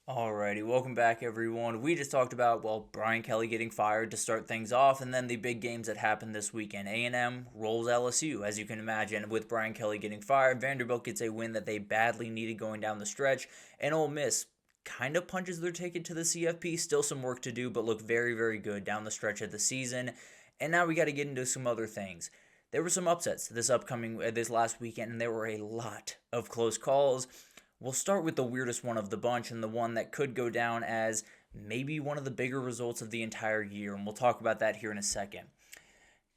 Alrighty, welcome back everyone. We just talked about, Brian Kelly getting fired to start things off, and then the big games that happened this weekend. A&M rolls LSU, as you can imagine, with Brian Kelly getting fired. Vanderbilt gets a win that they badly needed going down the stretch, and Ole Miss kind of punches their ticket to the CFP. Still some work to do, but look very, very good down the stretch of the season. And now we got to get into some other things. There were some upsets this last weekend, and there were a lot of close calls. We'll start with the weirdest one of the bunch and the one that could go down as maybe one of the bigger results of the entire year, and we'll talk about that here in a second.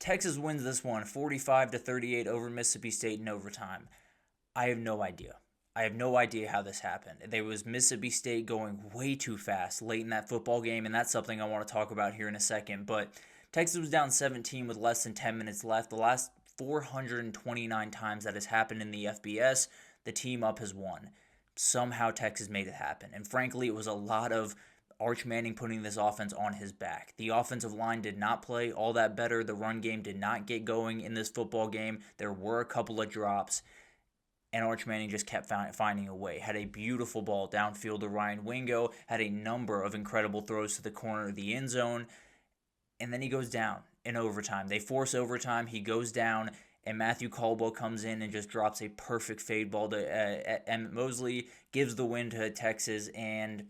Texas wins this one 45 to 38 over Mississippi State in overtime. I have no idea. I have no idea how this happened. There was Mississippi State going way too fast late in that football game, and that's something I want to talk about here in a second. But Texas was down 17 with less than 10 minutes left. The last 429 times that has happened in the FBS, the team up has won. Somehow Texas made it happen. And frankly, it was a lot of Arch Manning putting this offense on his back. The offensive line did not play all that better. The run game did not get going in this football game. There were a couple of drops, and Arch Manning just kept finding a way. Had a beautiful ball downfield to Ryan Wingo, had a number of incredible throws to the corner of the end zone, and then he goes down in overtime. They force overtime. He goes down, and Matthew Caldwell comes in and just drops a perfect fade ball to Emmett Mosley, gives the win to Texas, and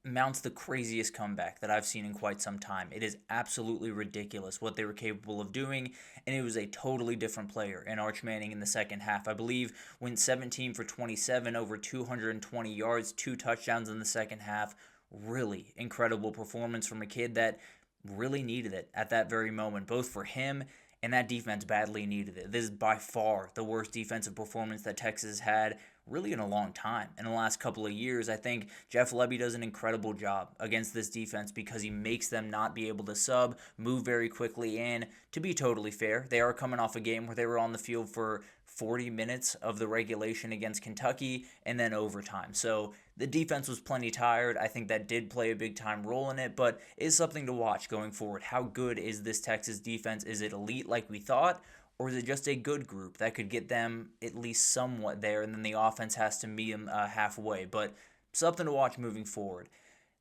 mounts the craziest comeback that I've seen in quite some time. It is absolutely ridiculous what they were capable of doing, and it was a totally different player in Arch Manning in the second half. I believe went 17 for 27, over 220 yards, 2 touchdowns in the second half. Really incredible performance from a kid that really needed it at that very moment, both for him and that defense badly needed it. This is by far the worst defensive performance that Texas had really in a long time. In the last couple of years, I think Jeff Lebby does an incredible job against this defense because he makes them not be able to sub, move very quickly, and to be totally fair, they are coming off a game where they were on the field for 40 minutes of the regulation against Kentucky and then overtime. So the defense was plenty tired. I think that did play a big time role in it, but is something to watch going forward. How good is this Texas defense? Is it elite like we thought? Or is it just a good group that could get them at least somewhat there, and then the offense has to meet them halfway? But something to watch moving forward.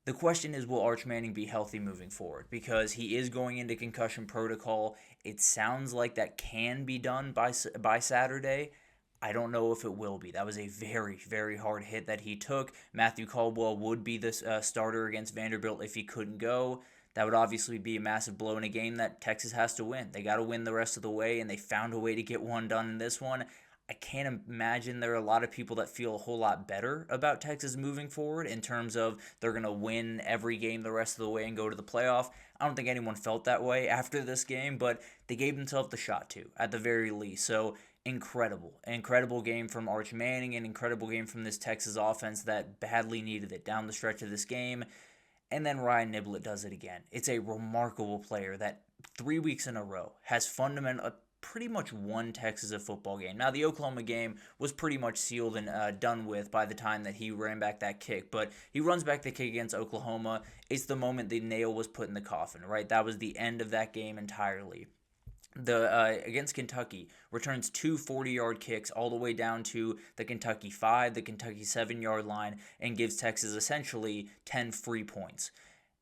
The question is, will Arch Manning be healthy moving forward? Because he is going into concussion protocol. It sounds like that can be done by Saturday. I don't know if it will be. That was a very, very hard hit that he took. Matthew Caldwell would be the starter against Vanderbilt if he couldn't go. That would obviously be a massive blow in a game that Texas has to win. They got to win the rest of the way, and they found a way to get one done in this one. I can't imagine there are a lot of people that feel a whole lot better about Texas moving forward in terms of they're going to win every game the rest of the way and go to the playoff. I don't think anyone felt that way after this game, but they gave themselves the shot to, at the very least. So incredible game from Arch Manning, an incredible game from this Texas offense that badly needed it down the stretch of this game. And then Ryan Niblett does it again. It's a remarkable player that 3 weeks in a row has pretty much won Texas a football game. Now, the Oklahoma game was pretty much sealed and done with by the time that he ran back that kick. But he runs back the kick against Oklahoma. It's the moment the nail was put in the coffin, right? That was the end of that game entirely. Against Kentucky, returns 2 40-yard kicks all the way down to the Kentucky 5, the Kentucky 7-yard line, and gives Texas essentially 10 free points.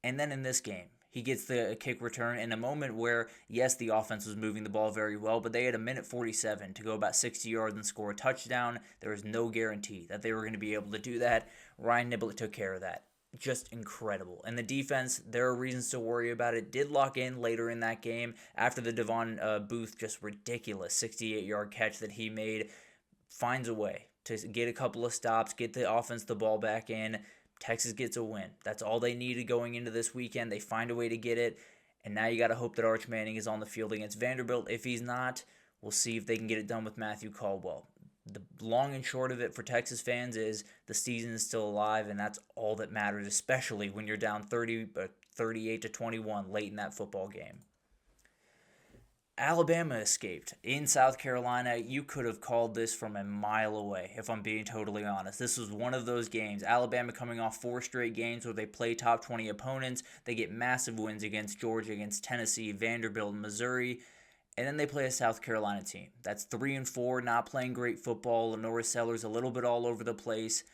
And then in this game, he gets the kick return in a moment where, yes, the offense was moving the ball very well, but they had a minute 47 to go about 60 yards and score a touchdown. There was no guarantee that they were going to be able to do that. Ryan Niblett took care of that. Just incredible. And the defense, there are reasons to worry about it. Did lock in later in that game after the Devon Booth just ridiculous 68-yard catch that he made. Finds a way to get a couple of stops, get the offense the ball back in. Texas gets a win. That's all they needed going into this weekend. They find a way to get it. And now you got to hope that Arch Manning is on the field against Vanderbilt. If he's not, we'll see if they can get it done with Matthew Caldwell. The long and short of it for Texas fans is the season is still alive, and that's all that matters, especially when you're down 38 to 21 late in that football game. Alabama escaped in South Carolina. You could have called this from a mile away, if I'm being totally honest. This was one of those games. Alabama coming off 4 straight games where they play top 20 opponents. They get massive wins against Georgia, against Tennessee, Vanderbilt, and Missouri. And then they play a South Carolina team that's 3-4, not playing great football. Lenora Sellers a little bit all over the place.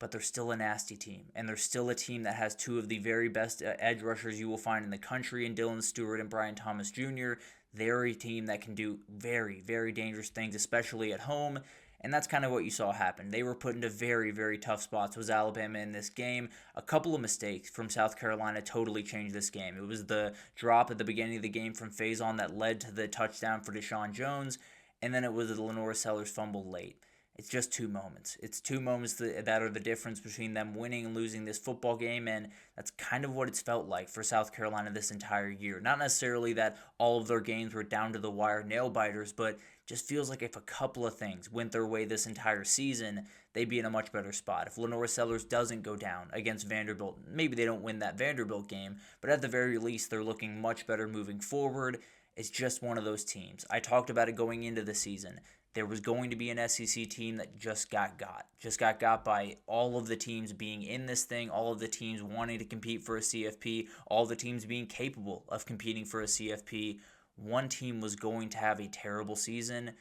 but they're still a nasty team, and they're still a team that has two of the very best edge rushers you will find in the country in Dylan Stewart and Brian Thomas Jr. They're a team that can do very, very dangerous things, especially at home, and that's kind of what you saw happen. They were put into very, very tough spots. Was Alabama in this game? A couple of mistakes from South Carolina totally changed this game. It was the drop at the beginning of the game from Faison that led to the touchdown for Deshaun Jones, and then it was the Lenore Sellers fumble late. It's just two moments. It's two moments that are the difference between them winning and losing this football game, and that's kind of what it's felt like for South Carolina this entire year. Not necessarily that all of their games were down to the wire nail-biters, but just feels like if a couple of things went their way this entire season, they'd be in a much better spot. If Lenore Sellers doesn't go down against Vanderbilt, maybe they don't win that Vanderbilt game, but at the very least, they're looking much better moving forward. It's just one of those teams. I talked about it going into the season. There was going to be an SEC team that just got got by all of the teams being in this thing, all of the teams wanting to compete for a CFP, all the teams being capable of competing for a CFP. One team was going to have a terrible season.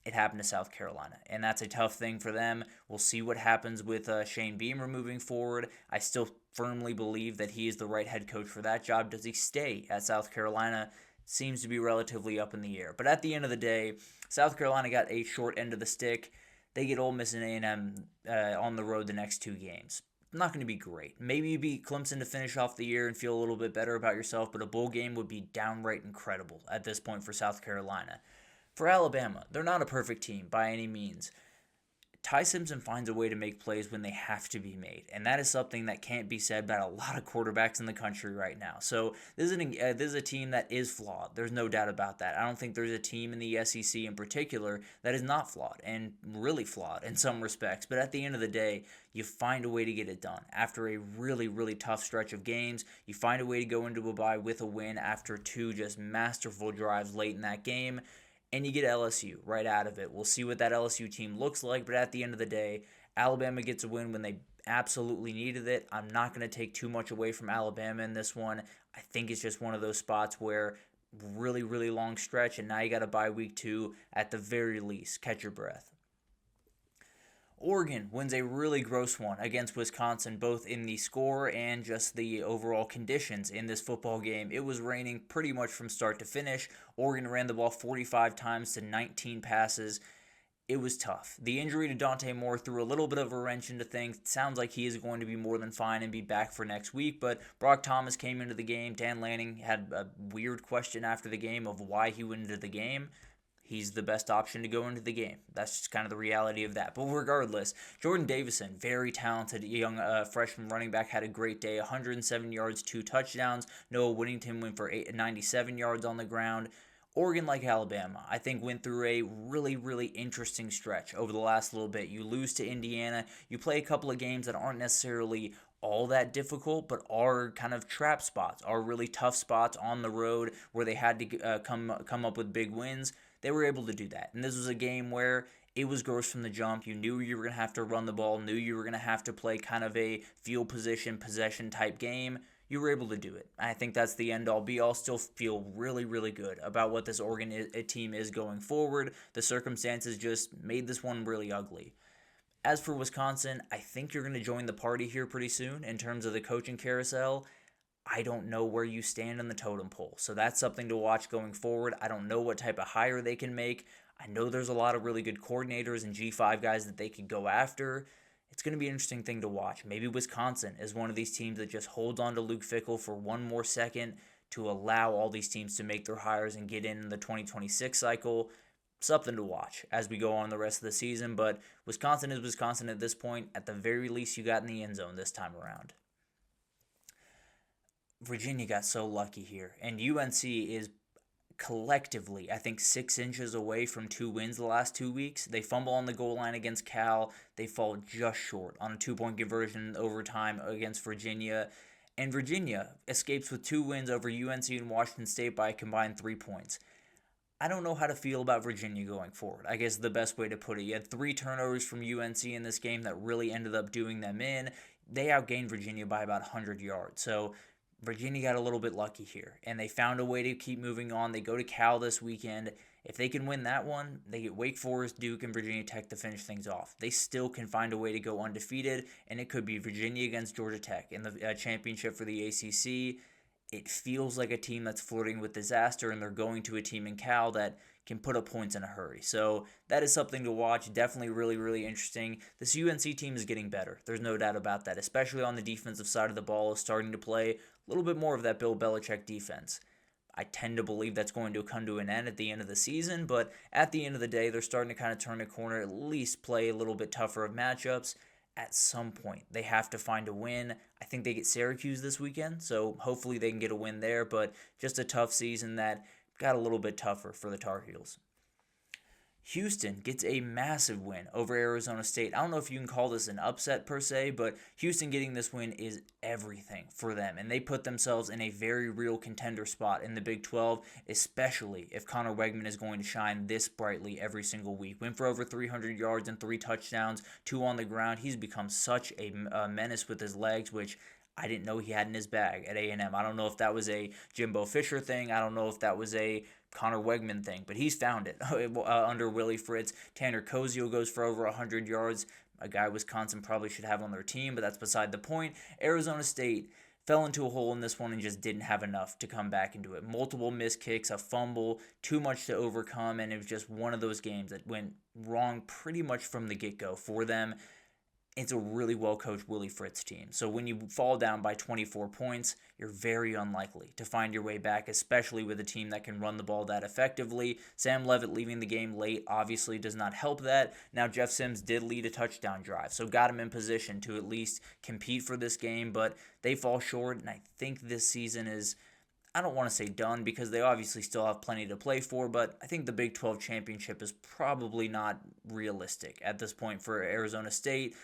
It happened to South Carolina, and that's a tough thing for them. We'll see what happens with Shane Beamer moving forward. I still firmly believe that he is the right head coach for that job. Does he stay at South Carolina? Seems to be relatively up in the air. But at the end of the day, South Carolina got a short end of the stick. They get Ole Miss and A&M on the road the next two games. Not going to be great. Maybe you beat Clemson to finish off the year and feel a little bit better about yourself, but a bowl game would be downright incredible at this point for South Carolina. For Alabama, they're not a perfect team by any means. Ty Simpson finds a way to make plays when they have to be made, and that is something that can't be said about a lot of quarterbacks in the country right now. So this is a team that is flawed. There's no doubt about that. I don't think there's a team in the SEC in particular that is not flawed, and really flawed in some respects. But at the end of the day, you find a way to get it done. After a really, really tough stretch of games, you find a way to go into a bye with a win after two just masterful drives late in that game. And you get LSU right out of it. We'll see what that LSU team looks like, but at the end of the day, Alabama gets a win when they absolutely needed it. I'm not going to take too much away from Alabama in this one. I think it's just one of those spots where really, really long stretch, and now you got to bye week 2 at the very least. Catch your breath. Oregon wins a really gross one against Wisconsin, both in the score and just the overall conditions in this football game. It was raining pretty much from start to finish. Oregon ran the ball 45 times to 19 passes. It was tough. The injury to Dante Moore threw a little bit of a wrench into things. It sounds like he is going to be more than fine and be back for next week, but Brock Thomas came into the game. Dan Lanning had a weird question after the game of why he went into the game. He's the best option to go into the game. That's just kind of the reality of that. But regardless, Jordan Davison, very talented young freshman running back, had a great day. 107 yards, 2 touchdowns. Noah Whittington went for 97 yards on the ground. Oregon, like Alabama, I think went through a really, really interesting stretch over the last little bit. You lose to Indiana. You play a couple of games that aren't necessarily all that difficult, but are kind of trap spots, are really tough spots on the road where they had to come up with big wins. They were able to do that. And this was a game where it was gross from the jump. You knew you were going to have to run the ball, knew you were going to have to play kind of a field position, possession type game. You were able to do it. I think that's the end-all, be-all. Still feel really, really good about what this Oregon team is going forward. The circumstances just made this one really ugly. As for Wisconsin, I think you're going to join the party here pretty soon in terms of the coaching carousel. I don't know where you stand on the totem pole, so that's something to watch going forward. I don't know what type of hire they can make. I know there's a lot of really good coordinators and G5 guys that they could go after. It's going to be an interesting thing to watch. Maybe Wisconsin is one of these teams that just holds on to Luke Fickell for one more second to allow all these teams to make their hires and get in the 2026 cycle. Something to watch as we go on the rest of the season, but Wisconsin is Wisconsin at this point. At the very least, you got in the end zone this time around. Virginia got so lucky here, and UNC is collectively, I think, 6 inches away from 2 wins the last 2 weeks. They fumble on the goal line against Cal. They fall just short on a 2-point conversion in overtime against Virginia. And Virginia escapes with 2 wins over UNC and Washington State by a combined 3 points. I don't know how to feel about Virginia going forward. I guess the best way to put it. You had 3 turnovers from UNC in this game that really ended up doing them in. They outgained Virginia by about 100 yards. So Virginia got a little bit lucky here, and they found a way to keep moving on. They go to Cal this weekend, If they can win that one, they get Wake Forest, Duke, and Virginia Tech to finish things off. They still can find a way to go undefeated, and it could be Virginia against Georgia Tech in the championship for the ACC. It feels like a team that's flirting with disaster, and they're going to a team in Cal that can put up points in a hurry. So that is something to watch. Definitely really, really interesting. This UNC team is getting better. There's no doubt about that, especially on the defensive side of the ball, is starting to play a little bit more of that Bill Belichick defense. I tend to believe that's going to come to an end at the end of the season, but at the end of the day, they're starting to kind of turn a corner, at least play a little bit tougher of matchups. At some point, they have to find a win. I think they get Syracuse this weekend, so hopefully they can get a win there, but just a tough season that got a little bit tougher for the Tar Heels. Houston gets a massive win over Arizona State. I don't know if you can call this an upset per se, but Houston getting this win is everything for them, and they put themselves in a very real contender spot in the Big 12, especially if Conner Weigman is going to shine this brightly every single week. Went for over 300 yards and 3 touchdowns, 2 on the ground. He's become such a menace with his legs, which I didn't know he had in his bag at A&M. I don't know if that was a Jimbo Fisher thing. I don't know if that was a Conner Weigman thing, but he's found it under Willie Fritz. Tanner Kozio goes for over 100 yards, a guy Wisconsin probably should have on their team, but that's beside the point. Arizona State fell into a hole in this one and just didn't have enough to come back into it. Multiple missed kicks, a fumble, too much to overcome, and it was just one of those games that went wrong pretty much from the get-go for them. It's a really well-coached Willie Fritz team. So when you fall down by 24 points, you're very unlikely to find your way back, especially with a team that can run the ball that effectively. Sam Leavitt leaving the game late obviously does not help that. Now Jeff Sims did lead a touchdown drive, so got him in position to at least compete for this game, but they fall short, and I think this season is, I don't want to say done because they obviously still have plenty to play for, but I think the Big 12 championship is probably not realistic at this point for Arizona State.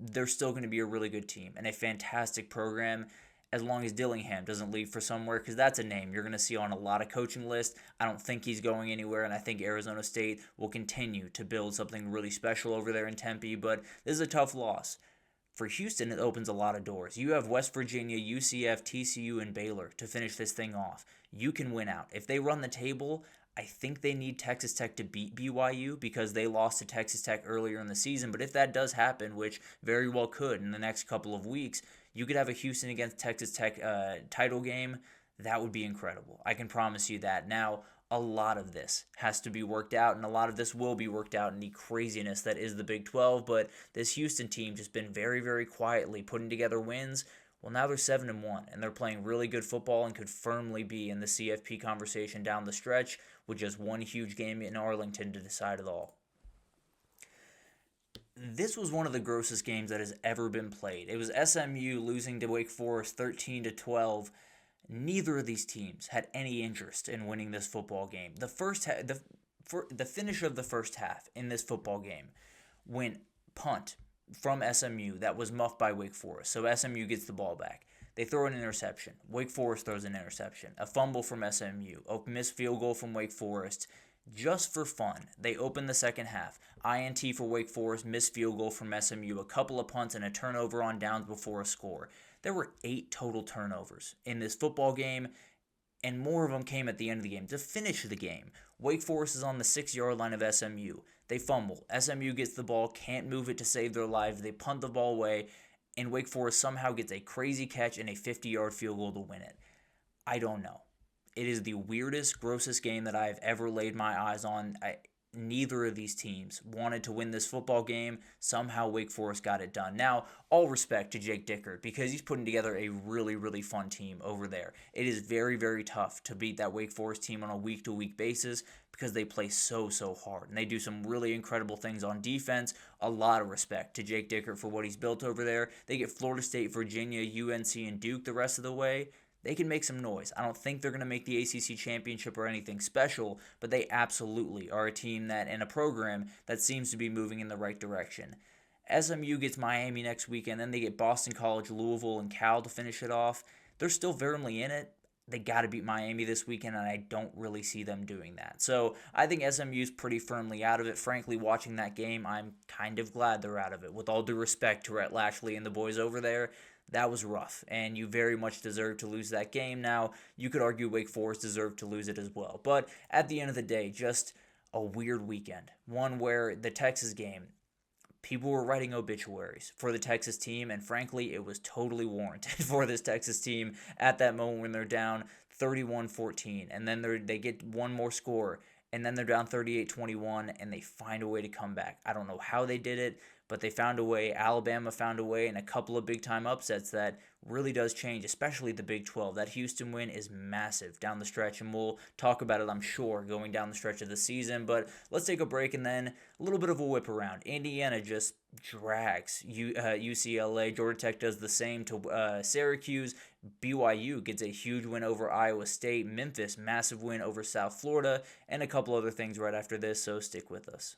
They're still going to be a really good team and a fantastic program as long as Dillingham doesn't leave for somewhere, because that's a name you're going to see on a lot of coaching lists. I don't think he's going anywhere, and I think Arizona State will continue to build something really special over there in Tempe, but this is a tough loss. For Houston, it opens a lot of doors. You have West Virginia, UCF, TCU, and Baylor to finish this thing off. You can win out. If they run the table, I think they need Texas Tech to beat BYU because they lost to Texas Tech earlier in the season. But if that does happen, which very well could in the next couple of weeks, you could have a Houston against Texas Tech title game. That would be incredible. I can promise you that. Now, a lot of this has to be worked out, and a lot of this will be worked out in the craziness that is the Big 12. But this Houston team just been very, very quietly putting together wins. Well, now they're 7-1, and they're playing really good football and could firmly be in the CFP conversation down the stretch with just one huge game in Arlington to decide it all. This was one of the grossest games that has ever been played. It was SMU losing to Wake Forest 13-12. Neither of these teams had any interest in winning this football game. The finish of the first half in this football game went punt from SMU that was muffed by Wake Forest. So SMU gets the ball back. They throw an interception. Wake Forest throws an interception. A fumble from SMU. A missed field goal from Wake Forest. Just for fun, they open the second half. INT for Wake Forest, missed field goal from SMU. A couple of punts and a turnover on downs before a score. There were 8 total turnovers in this football game, and more of them came at the end of the game to finish the game. Wake Forest is on the 6-yard line of SMU. They fumble. SMU gets the ball, can't move it to save their lives. They punt the ball away, and Wake Forest somehow gets a crazy catch and a 50-yard field goal to win it. I don't know. It is the weirdest, grossest game that I've ever laid my eyes on. Neither of these teams wanted to win this football game. Somehow Wake Forest got it done. Now, all respect to Jake Dickert because he's putting together a really, really fun team over there. It is very, very tough to beat that Wake Forest team on a week-to-week basis because they play so hard. And they do some really incredible things on defense. A lot of respect to Jake Dickert for what he's built over there. They get Florida State, Virginia, UNC, and Duke the rest of the way. They can make some noise. I don't think they're going to make the ACC championship or anything special, but they absolutely are a team that and a program that seems to be moving in the right direction. SMU gets Miami next weekend, then they get Boston College, Louisville, and Cal to finish it off. They're still firmly in it. They got to beat Miami this weekend, and I don't really see them doing that. So I think SMU's pretty firmly out of it. Frankly, watching that game, I'm kind of glad they're out of it. With all due respect to Rhett Lashley and the boys over there, that was rough, and you very much deserve to lose that game. Now, you could argue Wake Forest deserved to lose it as well, but at the end of the day, just a weird weekend. One where the Texas game, people were writing obituaries for the Texas team, and frankly, it was totally warranted for this Texas team at that moment when they're down 31-14, and then they get one more score, and then they're down 38-21, and they find a way to come back. I don't know how they did it, but they found a way. Alabama found a way, and a couple of big-time upsets that really does change, especially the Big 12. That Houston win is massive down the stretch, and we'll talk about it, I'm sure, going down the stretch of the season. But let's take a break, and then a little bit of a whip around. Indiana just drags UCLA. Georgia Tech does the same to Syracuse. BYU gets a huge win over Iowa State. Memphis, massive win over South Florida, and a couple other things right after this, so stick with us.